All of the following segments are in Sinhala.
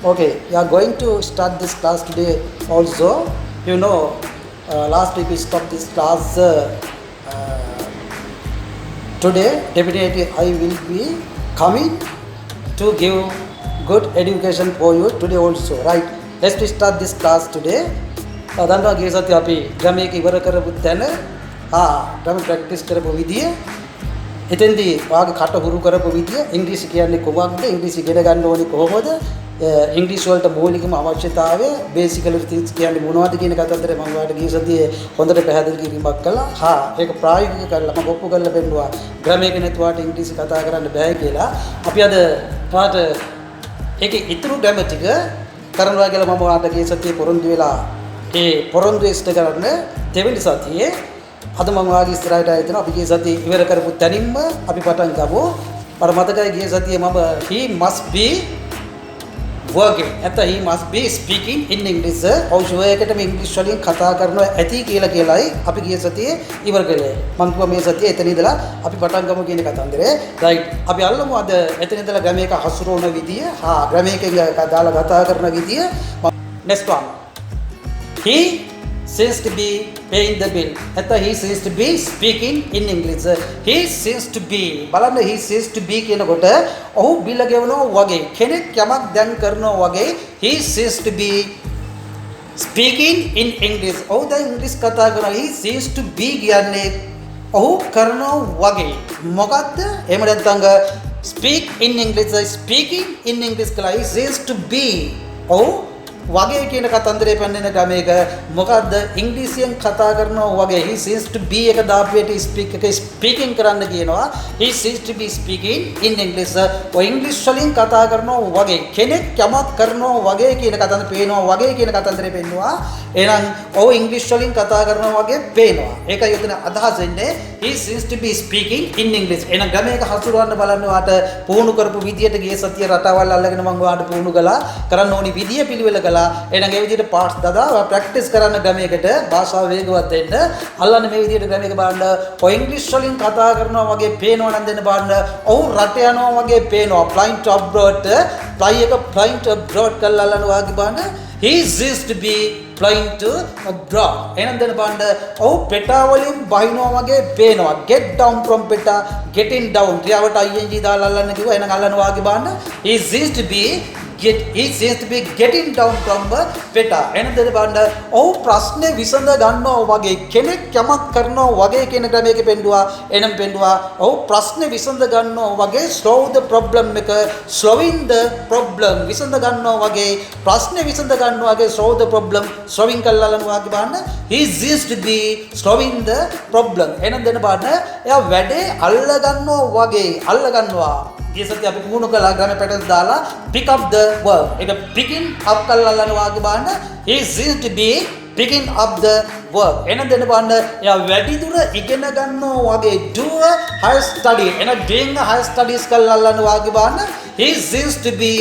Okay, we are going to start this class today also. You know, last week we stopped this class. Today, definitely I will be coming to give good education for you today also, right? Let's start this class today. දන්නවා ගිය සතියේ අපි ග්‍රැමර් එක ඉවර කරපු තැන ග්‍රැමර් ප්‍රැක්ටිස් කරපු විදිය එතෙන්දී වාගේ කට හුරු කරපු විදිය ඉංග්‍රීසි කියන්නේ කොහොමද ඉංග්‍රීසි ඉගෙන ගන්න ඕනේ කොහොමද ඉංග්‍රීසි වලට මූලිකම අවශ්‍යතාවය බේසිකලි තියරිස් කියන්නේ මොනවද කියන කතන්දරේ මම ඔයාලට ගිය සතියේ හොඳට පැහැදිලි කිරීමක් කළා. ඒක ප්‍රායෝගික කරලා මම ඔප්පු කරලා පෙන්නුවා. ග්‍රැමර් එක නැතුවට ඉංග්‍රීසි කතා කරන්න බෑ කියලා. අපි අද පාට ඒකේ ඉතුරු ග්‍රැමර් ටික කරනවා කියලා මම ඔයාලට ගිය සතියේ පොරොන්දු වෙලා ඒ පොරොන්දු ඉෂ්ට කරන්න දෙවෙනි සතියේ අද මම වාගේ ඉස්සරහට ආයෙත් අපි ගිය සතියේ ඉවර කරපු තැනින්ම අපි පටන් ගමු. මට මතකයි ගිය සතියේ මම he must be working. he must be speaking in English. ඔව් එකටම ඉංග්‍රීසි වලින් කතා කරනවා ඇති කියලායි අපි ගිය සතියේ ඉවර කළේ. මම කිව්වා මේ සතියේ එතන ඉඳලා අපි පටන් ගමු කියන කතන්දරේ. රයිට්. අපි අල්ලමු අද එතන ඉඳලා ග්‍රැමර් එක හසුරවන විදිය. ග්‍රැමර් එක දාලා කතා කරන විදිය. next one. He seems to be paying the bill. He seems to be speaking in English. He seems to be. බලන්න he seems to be කියනකොට ඔහු බිල ගෙවනවා වගේ. කෙනෙක් යමක් දැන් කරනවා වගේ. He seems to be speaking in English. ඔහු දැන් ඉංග්‍රීසි කතා කරනවා. He seems to be කියන්නේ ඔහු කරනවා වගේ. මොකද්ද? එහෙම නැත්නම් speak in English. Speaking in English කියලා he seems to be. ඔහු වගේ කියන කතන්දරේ පෙන්වන ගමේක මොකද්ද ඉංග්‍රීසියෙන් කතා කරනවා වගේ he seems to be එක දාපුවට ස්පීකින් කරන්න කියනවා he seems to be speaking in English ඔය ඉංග්‍රීසි වලින් කතා කරනවා වගේ කෙනෙක් යමක් කරනවා වගේ කියන කතන්දර පේනවා වගේ කියන කතන්දරේ පෙන්වනවා එහෙනම් ඔව් ඉංග්‍රීසි වලින් කතා කරනවා වගේ පේනවා ඒකයි උතන අදහස් වෙන්නේ he seems to be speaking in English එහෙනම් ගමේක හසුරවන්න බලන්න වාට පුහුණු කරපු විදියට ගිය සතිය රටාවල් අල්ලගෙන මම වාට පුහුණු කළා කරන්න ඕනි විදිය පිළිවෙල එහෙනම් ඒ විදිහට පාර්ට්ස් දාලා ප්‍රැක්ටිස් කරන්න ග්‍රැමරයකට භාෂාව වේගවත් වෙන්න අල්ලන්න මේ විදිහට ග්‍රැමර් එක බලන්න ඔය ඉංග්‍රීසි වලින් කතා කරනවා වගේ පේනවා නම් දෙන්න බලන්න ඔව් රට යනවා වගේ පේනවා flying to abroad flying to abroad කරලා අල්ලන්න වාගේ බලන්න he seems to be flying to abroad එහෙනම් දෙන්න බලන්න ඔව් පෙටා වලින් බහිනවා වගේ පේනවා get down from පෙටා getting down ක්‍රියාවට ing දාලා අල්ලන්න කිව්වා එහෙනම් අල්ලන්න වාගේ බලන්න he seems to be getting down from peta එහෙනම් දෙන්න බලන්න ඔව් ප්‍රශ්නේ විසඳ ගන්නවා වගේ කෙනෙක් යමක් කරනවා වගේ කියන ක්‍රමයක පෙන්නවා එහෙනම් පෙන්නවා ඔව් ප්‍රශ්නේ විසඳ ගන්නවා වගේ solve the problem එක solving the problem විසඳ ගන්නවා වගේ ප්‍රශ්නේ විසඳ ගන්නවා වගේ solve the problem solving කරලා බලනවා වගේ බලන්න he seems to be solving the problem එහෙනම් දෙන්න බලන්න එයා වැඩේ අල්ල ගන්නවා වගේ අල්ල ගන්නවා ये सत्य අපි පුහුණු කළා ග්‍රැමර් පැටර්න්ස් දාලා pick up the verb ඒක picking up කරලා අල්ලන වාගේ බලන්න he seems to be picking up the verb එහෙනම් දෙන්න බලන්න එයා වැඩි දුර ඉගෙන ගන්නවා වගේ do a higher study එහෙනම් doing a higher studies කරලා අල්ලන වාගේ බලන්න he seems to be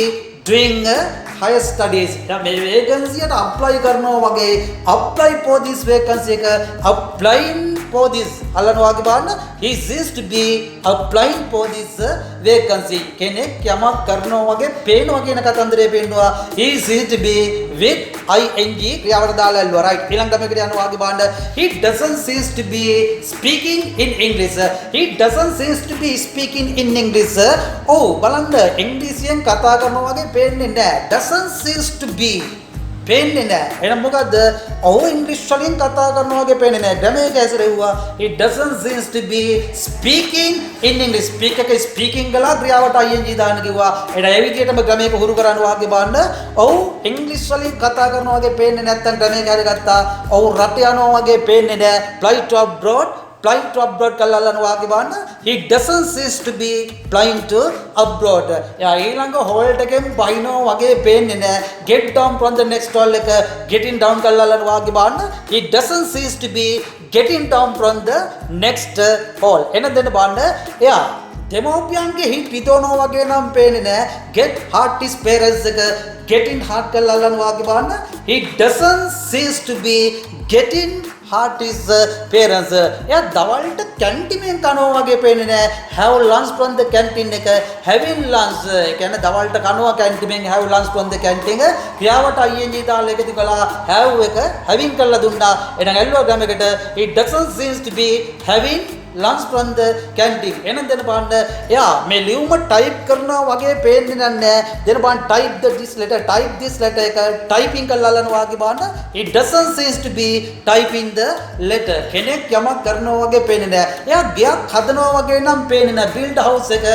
doing a higher studies මේ vacancy එකට apply කරනවා වගේ apply for this vacancy එක applying for this අල්ලන වාගේ බලන්න he seems to be applying for this vacancy කෙනෙක් යමක් කරනවා වගේ පේනවා කියන කතන්දරේ පෙන්නවා he seems to be with ing ක්‍රියාවට දාලා ඇල්ලුවා right ඊළඟ ගමකට යනවා වාගේ බලන්න he doesn't seems to be speaking in English he doesn't seems to be speaking in English ඔව් බලන්න ඉංග්‍රීසියෙන් කතා කරනවා වගේ පේන්නේ නැහැ doesn't seems to be පේන්නේ නැහැ එහෙනම් මොකද්ද ඔව් ඉංග්‍රීසි වලින් කතා කරනවා වගේ පේන්නේ නැහැ ග්‍රැමර් එක ඇසරෙව්වා he doesn't seems to be speaking in English speak එක speaking ගලා ක්‍රියාවට ing දාන්න කිව්වා එහෙනම් ඒ විදිහටම ග්‍රැමර් එක හුරු කරන්න වාගේ බලන්න ඔව් ඉංග්‍රීසි වලින් කතා කරනවා වගේ පේන්නේ නැත්නම් ග්‍රැමර් එක හරි ගත්තා ඔව් රට යනවා වගේ පේන්නේ නැහැ fly to abroad flying to abroad කරලා අල්ලන වාගේ බලන්න he doesn't seems to be flying to abroad එයා ඊළඟ හෝල්ට් එකෙන් බහිනවා වගේ පේන්නේ නැහැ get down from the next hall එක getting down කරලා අල්ලන වාගේ බලන්න he doesn't seems to be getting down from the next hall එන දෙන්න බලන්න එයා දෙමෝපියන්ගේ හිත පිටවනවා වගේ නම් පේන්නේ නැහැ get hard his parents එක getting hard කරලා අල්ලන වාගේ බලන්න he doesn't seems to be getting heart his parents. එයා දවල්ට කැන්ටිමෙන් කනවා වගේ පේන්නේ නැහැ. have lunch from the canteen එක having lunch ඒ කියන්නේ දවල්ට කනවා කැන්ටිමෙන් have lunch from the canteen ක්‍රියාවට ing දාලා එකතු කළා have එක having කරලා දුන්නා. එහෙනම් ඇල්ලුවා ගම එකට it doesn't seems to be having lunch from the canteen. එහෙනම් දෙන්න බලන්න එයා මේ ලියුම ටයිප් කරනවා වගේ පේන්නේ නැහැ. දෙන්න බලන්න type this letter එක typing කරලා අල්ලනවා වගේ බලන්න it doesn't seems to be typing the letter. කෙනෙක් යමක් කරනවා වගේ පේන්නේ නැහැ. එයා ගයක් හදනවා වගේ නම් පේන්නේ නැහැ. build house එක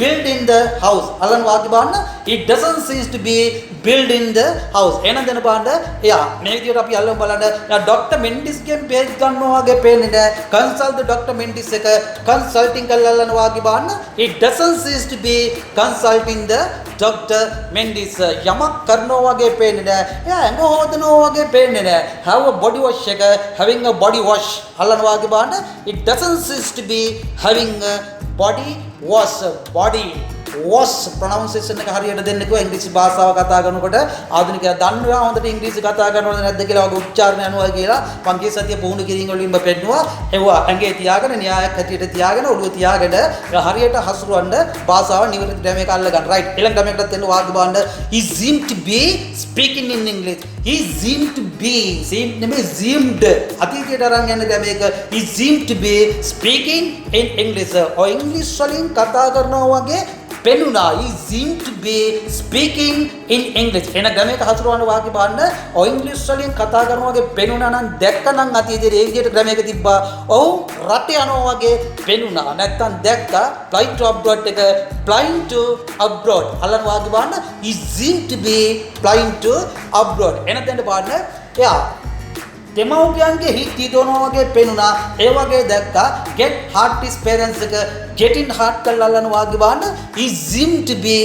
building the house අල්ලනවා වගේ බලන්න it doesn't seems to be building the house. එහෙනම් දෙන්න බලන්න එයා මේ විදිහට අපි අල්ලමු බලන්න. එයා ડોક્ટર මෙන්ඩිස්ගෙන් පේජ් ගන්නවා වගේ පේන්නේ නැහැ. consult the Dr. Mendis එක consulting කරලා අල්ලනවා වගේ බලන්න it doesn't seems to be consulting the Dr. Mendis. යමක් කරනවා වගේ පේන්නේ නැහැ. එයා ඇඟ හොදනවා වගේ පේන්නේ නැහැ. have a body wash එක having a body wash අල්ලනවා වගේ බලන්න it doesn't seems to be having a body wash. body wash pronunciation එක හරියට දෙන්න කිව්වා ඉංග්‍රීසි භාෂාව කතා කරනකොට ආධුනිකයා දන්නවා හොඳට ඉංග්‍රීසි කතා කරනවද නැද්ද කියලා වගේ උච්චාරණ යනවා කියලා පන්ති සතිය පුහුණු කිරීම වලින් පෙන්නවා. ඒවා ඇඟේ තියාගෙන න්‍යායක් හැටියට තියාගෙන ඔළුව තියාගෙන හරියට හසුරවන්න භාෂාව නිවැරදි ක්‍රමයක අල්ල ගන්න. right ඊළඟ ක්‍රමයකටත් එන්න වාග්ය බලන්න he seemed to be speaking in English. he seemed to be නෙමෙයි seemed අතීතයට අරන් යන ක්‍රමයක he seemed to be speaking in English. ඔය ඉංග්‍රීසි වලින් කතා කරනවා වගේ පෙනුණා. he seemed to be speaking in English. එන ගමේක හසුරවන්න වාක්‍ය බලන්න. ඔය ඉංග්‍රීසි වලින් කතා කරනවා වගේ පෙනුණා නම් දැක්කනම් අතීතයේ ඒ විදිහට ගමේක තිබ්බා. ඔව් රට යනවා වගේ පෙනුණා. නැත්තම් දැක්කා flight to abroad එක flying to abroad. අල්ලන වාක්‍ය බලන්න. he seemed to be flying to abroad. එන දෙන්න බලන්න. එයා දෙමව්පියන්ගේ හිත තියනවා වගේ පෙනුණා. ඒ වගේ දැක්කා get heart his parents එක getting heart කරලා අල්ලන වාක්‍ය බලන්න. he seemed to be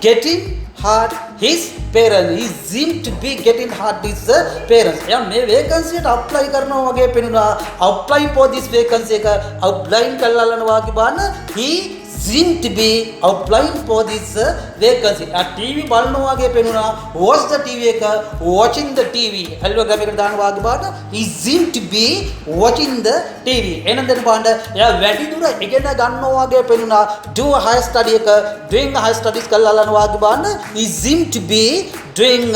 getting heart his parents. he seemed to be getting heart his parents. එයා මේ vacancy එකට apply කරනවා වගේ පෙනුණා. apply for this vacancy එක applying කරලා අල්ලන වාක්‍ය බලන්න. he seemed to be applying for this vacancy. TV බලනවා වගේ පෙනුණා. watch the TV එක watching the TV. ඇල්ලුවා ගමකට දාන වාගේ බලන්න. he seemed to be watching the TV. එහෙනම් දෙන්න බලන්න. එයා වැඩි දුර ඉගෙන ගන්නවා වගේ පෙනුණා. do a higher study එක doing higher studies කරලා අල්ලන වාගේ බලන්න. he seemed to be doing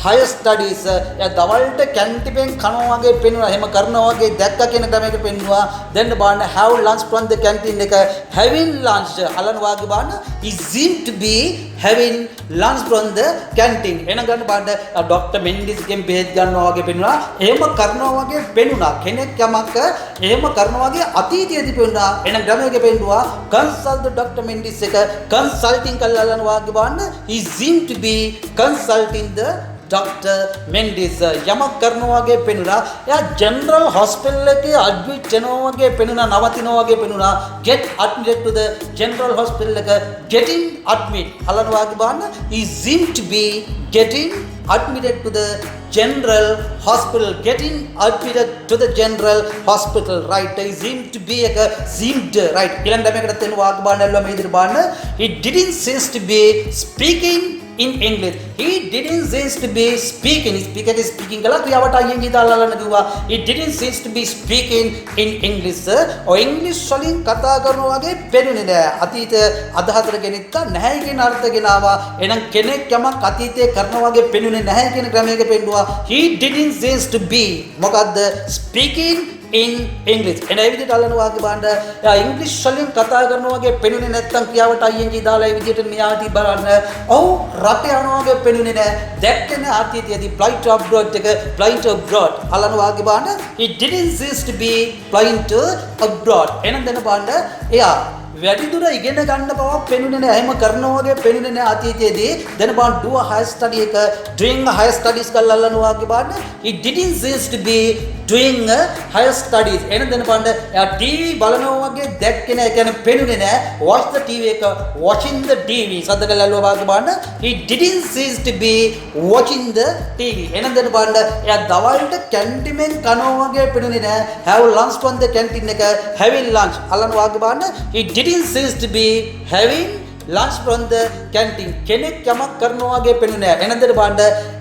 higher studies. එයා දවල්ට කැන්ටිපෙන් කනවා වගේ පෙනුණා. එහෙම කරනවා වගේ දැක්ක කියන ක්‍රමයක පෙන්නවා. දෙන්න බලන්න have lunch from the canteen එක having lunch අලන වාගේ බලන්න. he seemed to be having lunch from the canteen. එන ගන්න බලන්න ડોક્ટર මෙන්ඩිස්ගෙන් බෙහෙත් ගන්නවා වගේ පෙනුණා. එහෙම කරනවා වගේ පෙනුණා. කෙනෙක් යමක් එහෙම කරනවා වගේ අතීතයේදී පෙනුණා. එන ග්‍රමයක පෙන්නවා consult the Dr. Mendis එක consulting කරලා අලන වාගේ බලන්න. he seemed to be consulting the Dr. Mendis. යමක් කරනවා වගේ පෙනුණා. එයා ජෙනරල් හොස්පිටල් එකේ ඇඩ්මිට් වෙනවා වගේ පෙනුණා. නවතිනවා වගේ පෙනුණා. get admitted to the general hospital එක getting admit අලනවා වගේ බලන්න. he seemed to be getting admitted to the general hospital. getting admitted to the general hospital. right he seemed to be එක seemed right ඊළඟ ඩමයකට එන වාක්‍ය බලන්න ඇල්ලුවා මේ විදිහට බලන්න. he didn't seem to be speaking in English. he didn't seem to be speaking. speaking කළා ක්‍රියාවට ing දාලා අල්ලන්න කිව්වා. he didn't seem to be speaking in English. ඔය ඉංග්‍රීසි වලින් කතා කරනවා වගේ පෙනුනේ නෑ. අතීත අදහතර ගෙනිත්තා නැහැ කියන අර්ථ ගෙනාවා. එහෙනම් කෙනෙක් යමක් අතීතයේ කරනවා වගේ පෙනුනේ නැහැ කියන ක්‍රමයක පෙන්නුවා. he didn't seem to be මොකද්ද speaking in English. එන ඒ විදිහට අල්ලන වාක්‍ය බලන්න. එයා ඉංග්‍රීසි වලින් කතා කරනවා වගේ පෙනුනේ නැත්තම් ක්‍රියාවට ing දාලා ඒ විදිහට න්‍යායටි බලන්න. ඔව් රට යනවා වගේ පෙනුනේ නැහැ. දැක්කේ නැහැ අතීතයේදී flight to abroad එක flight to abroad අල්ලන වාක්‍ය බලන්න. he didn't seem to be flying to abroad. එහෙනම් දැන් බලන්න එයා වැඩි දුර ඉගෙන ගන්න බවක් පෙනුනේ නැහැ. එහෙම කරනවා වගේ පෙනුනේ නැහැ අතීතයේදී. දැන් බලන්න do a higher study එක doing a higher studies කරලා අල්ලනවා වගේ බලන්න. he didn't seem to be doing a higher studies. එහෙනම් දැන් බලන්න එයා TV බලනවා වගේ දැක්කේ නැහැ. ඒ කියන්නේ පෙනුනේ නැහැ. watch the TV එක watching the TV සද්ද කරලා අල්ලුවා වගේ බලන්න. he didn't seem to be watching the TV. එහෙනම් දැන් බලන්න එයා දවල්ට කැන්ටිමෙන් කනවා වගේ පෙනුනේ නැහැ. have lunch from the canteen එක having lunch අල්ලනවා වගේ බලන්න. he didn't seems to be having lunch from the canteen. කෙනෙක් යමක් කරනවා වගේ පෙනුනේ නැහැ. එහෙනම් දෙන්න බලන්න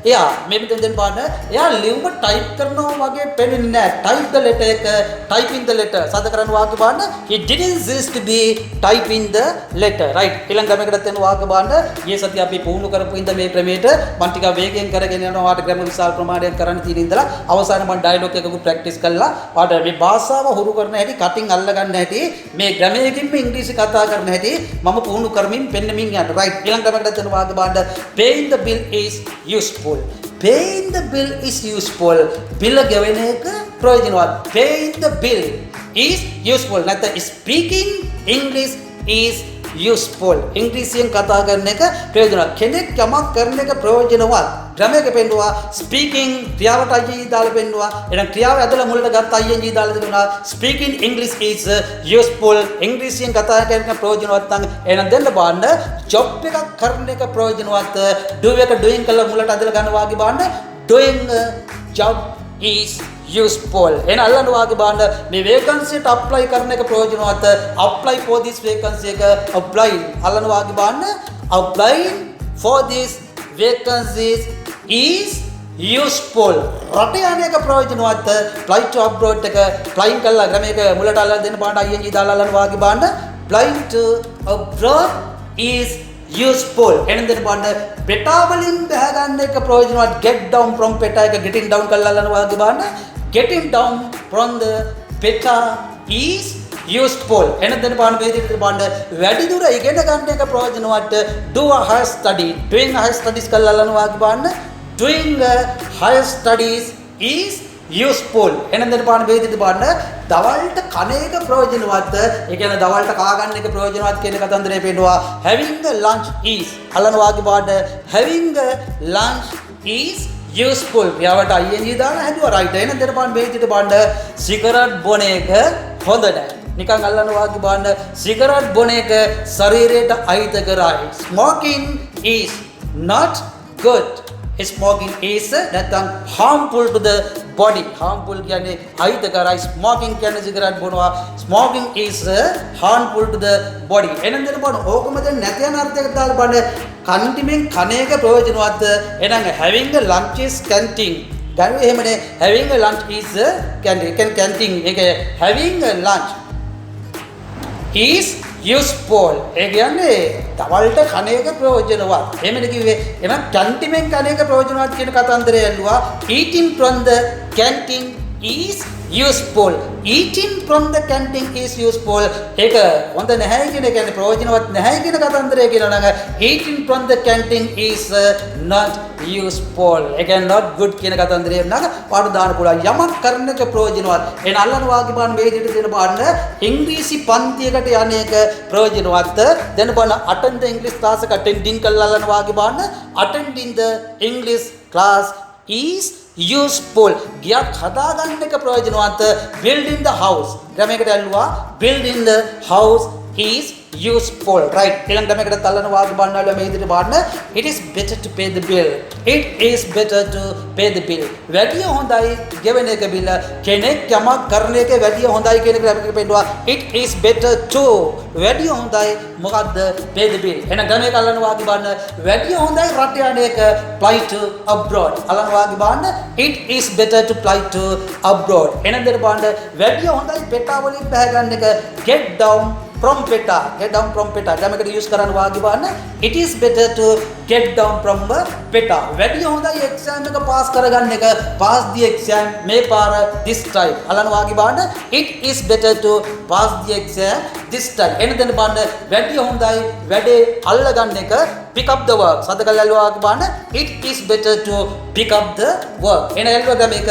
එයා මේ මෙතෙන් බලන්න එයා ලියුම ටයිප් කරනවා වගේ පෙනෙන්නේ නැහැ. type the letter එක typing the letter සද කරන වාක්‍ය බලන්න he didn't used to be typing the letter right. ඊළඟ ගමකටත් යන වාක්‍ය බලන්න ඊයේ සතිය අපි පුහුණු කරපු ඉඳ මේ ක්‍රමයට මම ටිකක් වේගයෙන් කරගෙන යනවා. වාට ග්‍රැමර් විශාල ප්‍රමාණයක් කරන්න තියෙන ඉඳලා අවසානයේ මම ඩයලොග් එකකුත් ප්‍රැක්ටිස් කළා. වාට මේ භාෂාව හුරු කරන හැටි කටින් අල්ල ගන්න හැටි මේ ග්‍රැමරකින්ම ඉංග්‍රීසි කතා කරන හැටි මම පුහුණු කරමින් පෙන්නමින් යනවා right. ඊළඟ ගමකටත් යන වාක්‍ය බලන්න paying the bill is useful. Paying the bill is useful. Bill ගෙවෙන එක ප්‍රයෝජනවත්. Paying the bill is useful. නැත්නම් speaking English is useful. ඉංග්‍රීසියෙන් කතා කරන එක ප්‍රයෝජනවත්. කෙනෙක් යමක් කරන එක ප්‍රයෝජනවත්. ක්‍රමයක පෙන්නවා speaking ක්‍රියාවට ing දාලා පෙන්නවා. එහෙනම් ක්‍රියාව ඇදලා මුලට ගත්ත ing දාලා දෙනවා. Speaking English is useful. ඉංග්‍රීසියෙන් කතා කරන එක ප්‍රයෝජනවත් නම් එහෙනම් දෙන්න බලන්න job එකක් කරන එක ප්‍රයෝජනවත්. do එක doing කළා මුලට ඇදලා ගන්නවා වගේ බලන්න doing a job is useful. එහෙනම් අල්ලන්න වාගේ බලන්න මේ vacancy එකට apply කරන එක ප්‍රයෝජනවත්. apply for this vacancy එක apply අල්ලන්න වාගේ බලන්න applying for this vacancies is useful. රට යන එක ප්‍රයෝජනවත්. fly to abroad එක flying කළා ක්‍රමයක මුලට අල්ලලා දෙන්න බලන්න ing දාලා අල්ලන්න වාගේ බලන්න flying to abroad is useful. එහෙනම් දෙන්න බලන්න peta වලින් බහ ගන්න එක ප්‍රයෝජනවත්. get down from peta එක getting down කළා අල්ලන්න වාගේ බලන්න getting down from the peta is useful. එහෙනම් දෙන්න බලන්න මේ විදිහට බලන්න වැඩි දුර ඉගෙන ගන්න එක ප්‍රයෝජනවත්. do a higher study doing a higher studies කළා අල්ලන්න වාගේ බලන්න doing a higher studies is useful. එහෙනම් දෙන්න බලන්න මේ විදිහට බලන්න දවල්ට කන එක ප්‍රයෝජනවත්. ඒ කියන්නේ දවල්ට කා ගන්න එක ප්‍රයෝජනවත් කියන කතන්දරේ පෙන්නනවා. having a lunch is අල්ලන්න වාගේ බලන්න having a lunch is useful. ක්‍රියාවට ing දාලා හැදුවා right. එහෙනම් දෙන්න බලන්න මේ විදිහට බලන්න සිගරට් බොන එක හොඳ නැහැ. නිකන් අල්ලන්න වාගේ බලන්න සිගරට් බොන එක ශරීරයට අහිත කරයි. smoking is not good. smoking is නැත්නම් harmful to the body. harmful කියන්නේ අහිත කරයි. smoking කියන්නේ cigarette බොනවා. smoking is harmful to the body. එහෙනම් දෙන්න බලන්න ඕකම දැන් නැති යන අර්ථයකට දාලා බලන්න කන්ටිමෙන් කන එක ප්‍රයෝජනවත්. එහෙනම් having a lunch is canteen. ගන්නේ එහෙමනේ having a lunch is canteen. ඒක having a lunch is useful. ඒ කියන්නේ දවල්ට කන එක ප්‍රයෝජනවත්. එහෙමද කිව්වේ? එහෙනම් කැන්ටිමෙන් කන එක ප්‍රයෝජනවත් කියන කතන්දරය ඇල්ලුවා. eating from the canteen is useful. eating from the canteen is useful. ඒක හොඳ නැහැ කියන එක කියන්නේ ප්‍රයෝජනවත් නැහැ කියන කතන්දරය කියනවා නම් eating from the canteen is not useful. ඒක not good කියන කතන්දරය නම් පාඩු දාන්න පුළුවන්. යමක් කරන එක ප්‍රයෝජනවත්. එන අල්ලන වාගේ බලන්න මේ විදිහට දෙන බලන්න ඉංග්‍රීසි පන්තියකට යන එක ප්‍රයෝජනවත්. දැන් බලන්න attend the English class එක attending කළා අල්ලන වාගේ බලන්න attending the English class is useful. ගියක් හදාගන්න එක ප්‍රයෝජනවත්. building the house ක්‍රමයකට ඇල්ලුවා building the house is useful right. ඊළඟ ක්‍රමයකට තල්ලන වාක්‍ය බලනවා මේ විදිහට බලන්න it is better to pay the bill. it is better to pay the bill. වැඩිය හොඳයි ගෙවෙන එක බිල. කෙනෙක් යමක් කරන එක වැඩිය හොඳයි කියන ක්‍රමයකට පෙන්නනවා it is better to වැඩිය හොඳයි මොකද්ද pay the bill. එහෙනම් ක්‍රමයක අල්ලන වාක්‍ය බලන්න වැඩිය හොඳයි රට යන එක fly to abroad. අල්ලන වාක්‍ය බලන්න it is better to fly to abroad. එහෙනම් දෙන්න බලන්න වැඩිය හොඳයි පෙටා වලින් බහ ගන්න එක get down from peta. get down from peta ක්‍රමයකට use කරන්න වාගේ බලන්න it is better to get down from peta. වැඩිය හොඳයි exam එක pass කරගන්න එක pass the exam මේ පාර this time. අල්ලන වාගේ බලන්න it is better to pass the exam this time. එන දෙන්න බලන්න වැඩිය හොඳයි වැඩේ අල්ල ගන්න එක pick up the work. සදකල් ඇල්ලුවා වාගේ බලන්න it is better to pick up the work. එන ඇල්ලුවා මේක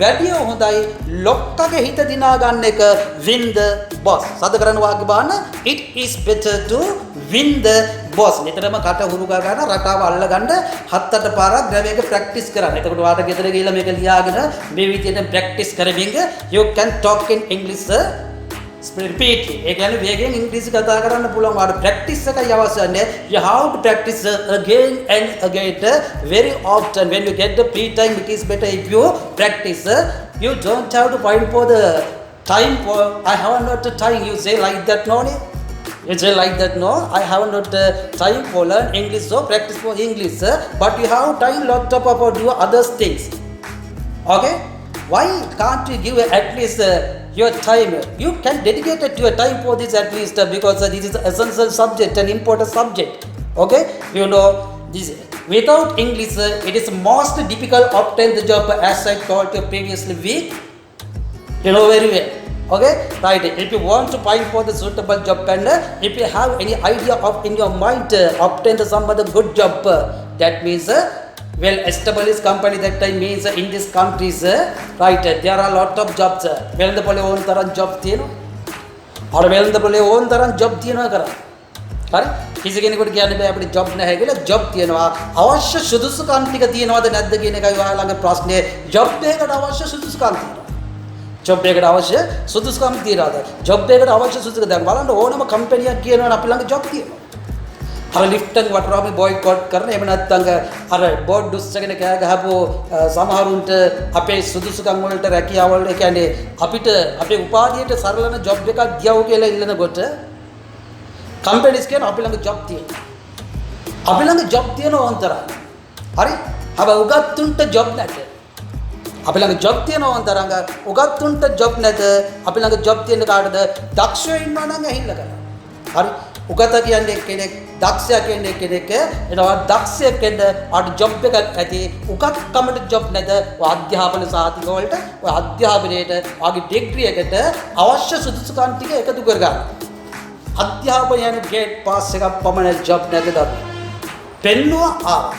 වැඩිය හොඳයි ලොක්කගේ හිත දිනා ගන්න එක win the boss. සද කරන වාගේ බලන්න it is better to win the boss. නිතරම කට හුරු කරගෙන රටාව අල්ල ගන්න 7-8 පාරක් ග්‍රැමර් එක ප්‍රැක්ටිස් කරන්න. එතකොට ඔයාලට ගෙදර ගිහිල්ලා මේක ලියාගෙන මේ විදිහට ප්‍රැක්ටිස් කරමින් you can talk in English repeat. ඒ කියන්නේ වේගෙන් ඉංග්‍රීසි කතා කරන්න පුළුවන්. ඔයාලට ප්‍රැක්ටිස් එකයි අවශ්‍ය වෙන්නේ. You have to practice again and again very often. When you get the free time it is better if you practice. You don't have to find for the time for I have not the time. You say like that no. You say like that, no, I have not time for learn English, so practice for English, but you have time lot of about do other things. Okay? Why can't you give at least your time? You can dedicate your time for this at least because this is an essential subject, an important subject. Okay? You know, this without English, it is most difficult to obtain the job as I told you previously week. You know very well. Okay, right. If you want to find for the suitable job and if you have any idea of in your mind obtain some other good job, that means well established company that time means in these countries, right? There are a lot of jobs. Well, the pole own taran job thino, or well the pole own taran job thino kara. Right? किसी के निकट क्या नहीं अपनी जॉब नहीं है कि ना जॉब दिए ना अवश्य सुदुस कांति का दिए ना वाले नद्द की ने का युवा लगे प्रश्न है जॉब पे का अवश्य सुदुस कांति जॉब पे का अवश्य सुदुस कांति रहा था जॉब पे का अवश्य सुदुस का वाला ना वो ना कंपनियां किए ना अपने लगे जॉब दिए हर लिफ्टंग वाटर में बॉयकॉट करने में ना तंग हर बोर्ड दूसरे के ने क्या कहा वो समारोह अपे सुदुस का मोल्ट रखी आवल क्या ने अपे उपाधि टे सारे ना जॉब पे का दिया हो के ले लेना गोटे कंपनीज के ना अपने लगे जॉब दिए ना अंतरा अरे अब उगातुंट जॉब नेटे अपने लगे जॉब दिए ना अंतरा का उगातुंट जॉब नेटे अपने लगे जॉब दिए ना काट दे दक्षिण इंडिया ना कहीं लगा अरे उगाता की अंडे के ने दक्षिण के ने के इधर दक्षिण के ने आठ जॉब पे का कहती उगात कमर जॉब नेटे वो अध्यापन साथी को बोलते वो अध्यापन नेटे आगे डिग्री है कहते अवश्य सुदुष्कांति के एक तो करगा अध्यापन यानी गेट पास से का परमानेंट जॉब नहीं देता पेन्नुआ आवा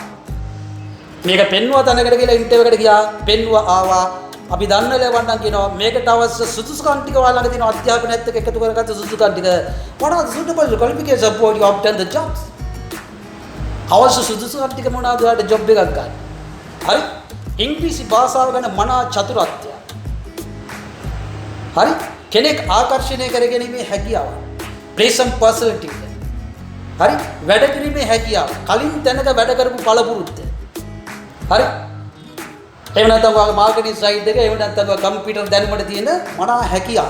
मेरे पेन्नुआ ताने करके ले इंटरव्यू करके गया पेन्नुआ आवा अभी दान्ने ले वांडा की नो मेरे टावर्स सुदुष्कांति के वाला के दिन अध्यापन है तो क्या तो करेगा तो सुदुष्कांति का what are the suitable qualifications for you obtain the jobs अवश्य सुदुष्कांति के मुना दो आटे जॉब भी करता है हरी इंग्लिश भाषा वगैरह मना चतुरात्य हरी केनेक आकर्षण करेंगे नहीं में है क्या प्रेसम पर्सनलिटी हरी वेडकरी में है किया कालीन तेने का वेडकर को पाला पुरुते हरी एवं तंग मार्केटिंग साइड देखे एवं तंग कंप्यूटर देने मरे दिए ना मना है किया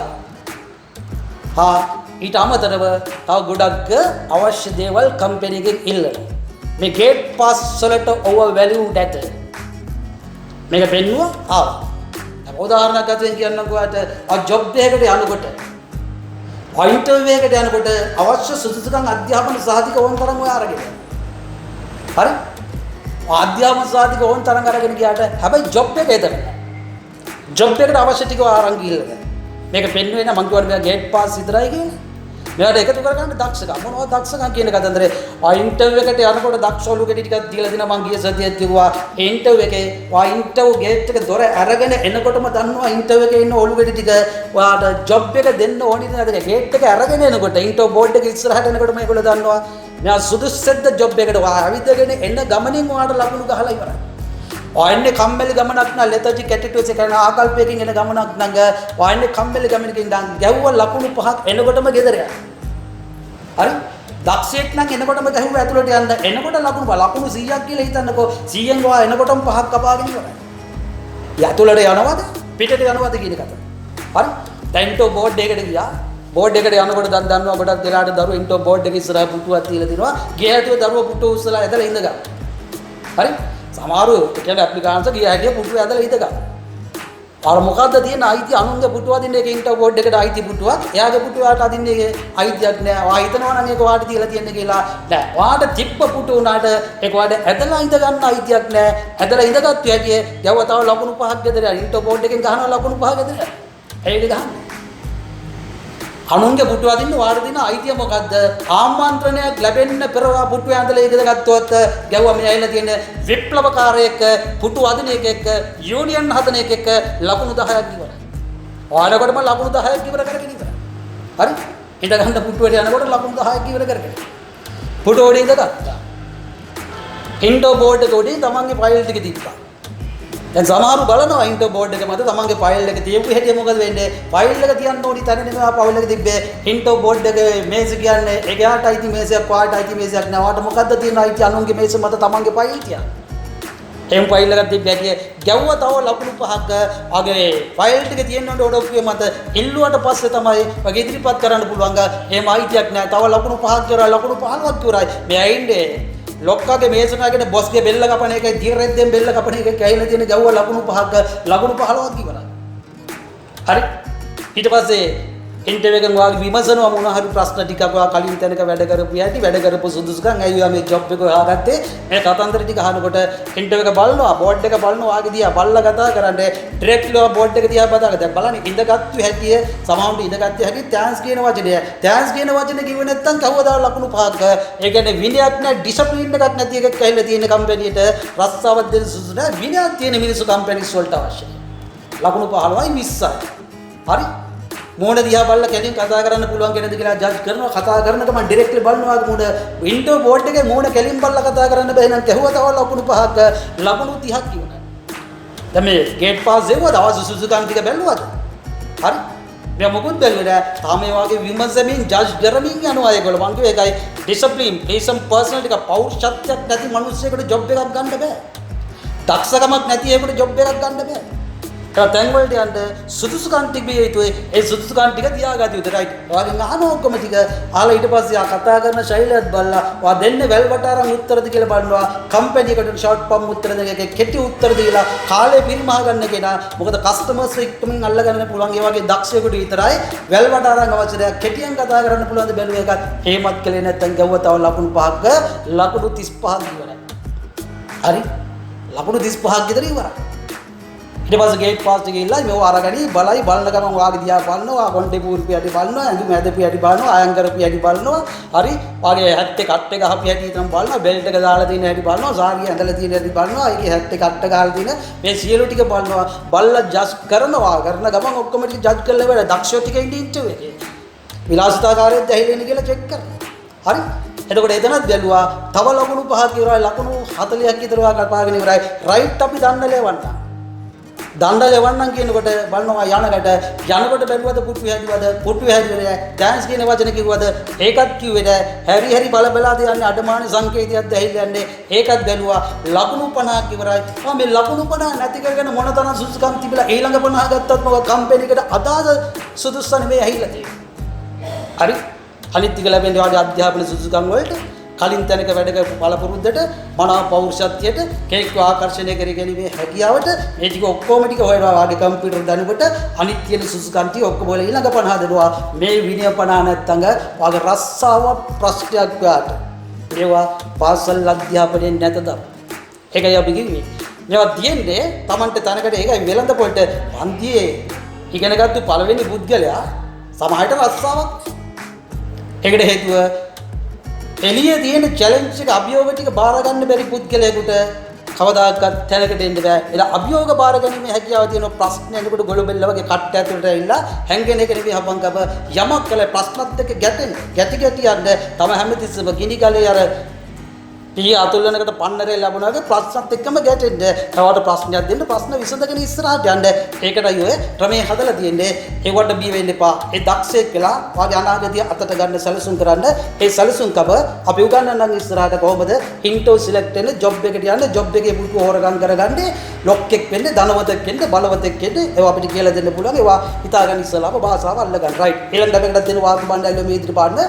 हाँ इटाम तरव ताव गुड़क अवश्य देवल कंपनी के इल्ल में गेट पास सोलेट ओवर वैल्यू डेट मेरे पेन्नुआ आ उदाहरण कहते हैं कि अन्ना को आते और जॉब भी है कि अनुकोटे इंटरव्यू के टाइम कोटे अवश्य सुदुष्कांग अध्यापन साथी को ओन तरंग में आ रहे हैं अरे अध्यापन साथी को ओन तरंग आ रहे हैं क्या है भाई जॉब पे कहते हैं जॉब पे का अवश्य टिको आ रंग गिल है मेरे पेन्नु है ना मंगवार में गेट पास इधर आएगी मेरा देखा तो कर कांड दक्ष का मोनो दक्ष का किए ना कहते हैं इंटरव्यू के टाइम कोटे दक्ष वालों के टिका दिल दिना मांगिए सदिये दिवा इंटरव्यू के इंटरव्यू गेट के दौरे अरगे ने इन कोटे मत अन्नो इंटरव्यू के इन ओलू के टिका जॉब पे का दिन ओनी दिन अदे गेट के अरगे ने इन कोटे इंटरव्यू बोर्ड के इस रहा ने कोटे मैं कोटे अन्नो मैं सुदुष्ट जॉब पे के अभी तक ने इन गमनिंग वाटर लागू का हलाई बरा वाइने कम्मेल गमनक ना लेता जी कैटेटो से करना आकल पेकिंग इन गमनक नंगे वाइने कम्मेल गमन के डांग गहुआ लकुनु पहाक इन कोटे में गेदर है अरे दक्षेट ना इन कोटे में गहुआ एतलोटी अंदर इन कोटे लकुनु सीया की लेता न को सीएं को इन कोटे में पहाक कपाग नहीं हो रहा या तो लड़े अनुवाद पीटे के अनुवाद की निकलता अरे टेंटो बोर्ड देकर गया बोर्ड देकर अनुवाद दान अनुवाद दिलाड़ दारू इंटो बोर्ड देकर इस तरह पुटुआ तीले दिनवा गया तो दारू पुटो उस तरह इधर इंदगा अरे समारोह क्या एप्लीकेशन से गया है पुटुआ इधर इंदगा और मुकाद्दा दिए ना आई थी अनुंगे पुटुआ दिन के इंटो बोर्ड देकर आई थी पुटुआ या के पुटुआ आटा दिन के आई थी अगने वहाँ इतना वाला ने को आट थी लती ने केला ना वहाँ तो जिप पुटुआ नाट एक वाले इतना इंदगा ना आई थी अगने इतना इंदगा तो है कि क्या वो ताऊ लोगों को पहाड़ के दे रहा इंटो बोर्ड देकर कहाँ लोगों को पहाड़ के दे रहा है ये कहाँ अनुंगे पुटुआ दिन वार दिन आई थी मुकाद्दा आमंत्रण लबेन परवा पुटुआ अंदर एक जगह तो क्या वो मैं आइल दिन विप्लव कार एक पुटुआ दिन एक यूनियन हदन एक लगुन दहाय की बरा और अगर मैं लगुन दहाय की बरा करके नहीं बरा अरे इधर हम तो पुटुआ जाने को लगुन दहाय की बरा करके पुटुआ दिन का इंटो बोर्ड को दिन तमांगे फाइल दिख दीपा දැන් සමහරු බලනවා ඉන්ටර් බෝඩ් එක මත තමන්ගේ ෆයිල් එක තියපු හැටි මොකද වෙන්නේ ෆයිල් එක තියන්න ඕනි තැන නෙමෙයි ෆයිල් එක තිබ්බේ ඉන්ටර් බෝඩ් එක මේස කියන්නේ එයාට අයිති මේසයක් ඔයාට අයිති මේසයක් නෑ ඔයාට මොකද්ද තියෙන අයිති අනුන්ගේ මේස මත තමන්ගේ ෆයිල් තියන්න එහෙම ෆයිල් එකක් තිබ්බැටි ගැව්වා තව ලකුණු 5ක් අගේ ෆයිල් ටික තියෙනකොට ඔඩොක්කුවේ මත ඉල්ලුවට පස්සේ තමයි වගේ ඉදිරිපත් කරන්න පුළුවන්. එහෙම අයිතියක් නැහැ. තව ලකුණු 5ක් කරා ලකුණු 15ක් කරායි. මෙයා ඉන්නේ ලොක්කාගේ මේසනාගෙන බොස්ගේ බෙල්ල කපන එකයි දියරෙද්දෙන් බෙල්ල කපන එකයි කැයිලා තියෙන ගැව්වා ලකුණු 5ක් ලකුණු 15ක් ඉවරයි. හරි. ඊට පස්සේ ඉන්ටර්විව් එකෙන් වාගේ විමසනවා මොන හරි ප්‍රශ්න ටිකක් ඔයා කලින් තැනක වැඩ කරපු යටි වැඩ කරපු සුදුසුකම් ඇයි ඔයා මේ ජොබ් එක හොයාගත්තේ මේ කතන්දර ටික අහනකොට ඉන්ටර්විව් එක බලනවා බෝඩ් එක බලනවා වාගේ දිහා බලලා කතා කරන්නේ ඩිරෙක්ට්ලි බෝඩ් එක දිහා බදාගෙන දැන් බලන්න ඉඳගත්තු හැටිය සමහරවිට ඉඳගත්තු හැටි තෑන්ක්ස් කියන වචනය තෑන්ක්ස් කියන වචනේ කිව්වේ නැත්නම් කවදාවත් ලකුණු 5ක් ඒ කියන්නේ විනයක් නැහැ ඩිසිප්ලින් එකක් නැති එකක් ඇවිල්ලා තියෙන කම්පැනියට රස්සාවක් දෙන්න සුදුසු නැහැ විනයක් තියෙන මිනිස්සු කම්පැනිස් වලට අවශ්‍යයි ලකුණු 15යි 20යි හරි මොන දිහා බලලා කෙලින් කතා කරන්න පුළුවන් කෙනෙක්ද කියලා ජජ් කරනවා කතා කරනකොට මම ඩිරෙක්ට්ලි බලනවා මොන වින්ඩෝ බෝඩ් එකේ මොන කෙලින් බලලා කතා කරන්න බෑ නම් කැහුවා තව ලකුණු 5ක් ලකුණු 30ක් කියනවා දැන් මේ ගේට් පාස් දෙවුවද අවශ්‍ය සුසුකම් ටික බැලුවද හරි මේ මොකුත් බැලුවේ නෑ තාම මේ වගේ විමසමින් ජජ් කරමින් යනවා ඒගොල්ලෝ මං කිව්වේ ඒකයි ඩිසිප්ලින් ප්ලීසම් පර්සනැලිටි එක පෞරුෂත්වයක් නැති මිනිස්සෙකුට ජොබ් එකක් ගන්න බෑ දක්ෂකමක් නැති ඒකට ජොබ් එකක් ගන්න බෑ තැන් වලට යන්න සුදුසුකම් තිබිය යුතුයි ඒ සුදුසුකම් ටික තියාගත යුතුයි රයිට් ඔයාගෙන් අහන ඔක්කොම ටික ආලා ඊට පස්සේ ආ කතා කරන ශෛලියත් බලලා ඔයා දෙන්නේ වැල්වට අරන් උත්තරද කියලා බලනවා කම්පැනි එකට ෂෝට් ෆෝම් උත්තර දෙන එක කෙටි උත්තර දීලා කාලේ පිරිමහ ගන්න කෙනා මොකද කස්ටමර්ස් එක්කමින් අල්ලගන්න පුළුවන් ඒ වගේ දක්ෂයෙකුට විතරයි වැල්වට අරන් අවශ්‍ය දෙයක් කෙටියෙන් කතා කරන්න පුළුවන් ද බැලුව එකත් හේමත් කලේ නැත්තම් ගව්ව තව ලකුණු 5ක් ලකුණු 35ක් ඉවරයි හරි ලකුණු 35ක් විතර ඉවරයි ඊට පස්සේ ගේට් පාස් එකේ ඉල්ලයි මේව අරගනි බලයි බලන ගමන් වාගේ දිහා බලනවා කොණ්ඩේ පූර්පි යටි බලනවා ඇඟි මැද පියටි බලනවා අයන් කරපි යටි බලනවා හරි වාගේ හැට් එක කට් එක ගහපි යටි විතරම බලනවා බෙල්ට් එක දාලා තියෙන හැටි බලනවා සාරිය ඇඳලා තියෙන හැටි බලනවා ඒකේ හැට් එක කට් එක ගහලා තියෙන මේ සියලු ටික බලනවා බලලා ජජ් කරනවා කරන ගමන් ඔක්කොම ටික ජජ් කරලා ඉවරයි දක්ෂයෝ ටික ඉන්නේ ඉන්ටර්විව් එකේ විලාසිතාකාරයෙන් ඇහිලෙන්නේ කියලා චෙක් කරනවා හරි එතකොට එතනත් බැලුවා තව ලකුණු 5ක් ඉවරයි ලකුණු 40ක් විතර වාගේ කපාගෙන ඉවරයි රයිට් අපි දන්න ලෙවන්න දණ්ඩ ලෙවන්නම් කියනකොට බලනවා යනකොට බැලුවද පුටු හැදුවද ඩෑන්ස් කියන වචන කිව්වද ඒකත් කිව්වේ නෑ හැරි බල බලාද යන්නේ අඩමාන සංකේතයක්ද ඇහිලා යන්නේ ඒකත් බැලුවා ලකුණු 50ක් ඉවරයි මේ ලකුණු 50 නැති කරගෙන මොන තරම් සුදුසුකම් තිබිලා ඊළඟ 50 ගත්තත් මොකද කම්පැනි එකට අදාළ සුදුසු නෙමෙයි ඇහිලා තියෙන්නේ හරි අනිත් ටික ලැබෙන්නේ වාගේ අධ්‍යාපන සුදුසුකම් වලට කලින් තැනක වැඩ කරපු පළපුරුද්දට මනාව පෞරුෂත්වයට කෙනෙක්ව ආකර්ෂණය කරගැනීමේ හැකියාවට මේ ටික ඔක්කොම ටික හොයනවා වාගේ කම්පියුටර් දනුකොට අනිත් තියෙන සුසුකම් ටික ඔක්කොම වල ඊළඟ 50 දෙනවා මේ විනය 50 නැත්තංග වාගේ රස්සාව ප්‍රශ්නයක් වාට ඒවා පාසල් අධ්‍යාපනයෙන් නැතද ඒකයි අපි කිව්වේ මේවා තියෙන්නේ Tamante තැනකට ඒකයි වෙළඳ පොළට පන්තියේ ඉගෙනගත්තු පළවෙනි පුද්ගලයා සමාජයට රස්සාවක් ඒකට හේතුව එළියේ තියෙන චැලෙන්ජ් එක අභියෝග ටික බාර ගන්න බැරි පුද්ගලයෙකුට කවදාකවත් තැනකට එන්න බෑ. ඒක අභියෝග බාර ගැනීමේ හැකියාව තියෙන ප්‍රශ්න එනකොට ගොළුබෙල්ල වගේ කට්ට ඇතුළට ඇවිල්ලා හැංගෙන එක නෙවෙයි හපංකප යමක් කළ ප්‍රශ්නත් එක්ක ගැටි යන්න තම හැමතිස්සෙම ගිනි කලේ අර පී අතුල්ලනකට පන්නරේ ලැබුණා වගේ ප්‍රශ්නත් එක්කම ගැටෙන්න. තවට ප්‍රශ්නයක් දෙන්න ප්‍රශ්න විසඳගෙන ඉස්සරහට යන්න. ඒකටයි ඔය ක්‍රමයේ හදලා තියෙන්නේ. ඒවට බී වෙන්න එපා. ඒ දක්ෂයෙක් වෙලා වාගේ අනාගතය අතට ගන්න සැලසුම් කරන්න. ඒ සැලසුම්කම අපි උගන්වන්නම් ඉස්සරහට කොහොමද හින්ටෝ සිලෙක්ට් වෙන්න ජොබ් එකට යන්න ජොබ් එකේ පුටු හොරගම් කරගන්නේ ලොක්ෙක් වෙන්න ධනවතෙක් වෙන්න බලවතෙක් වෙන්න ඒවා අපිට කියලා දෙන්න පුළුවන්. ඒවා හිතා ගන්න ඉස්සලාම භාෂාව අල්ල ගන්න. රයිට්. ඊළඟ ඩබෙකට දෙන වාක්‍ය බණ්ඩායල මේ ඉදිරි පාඩන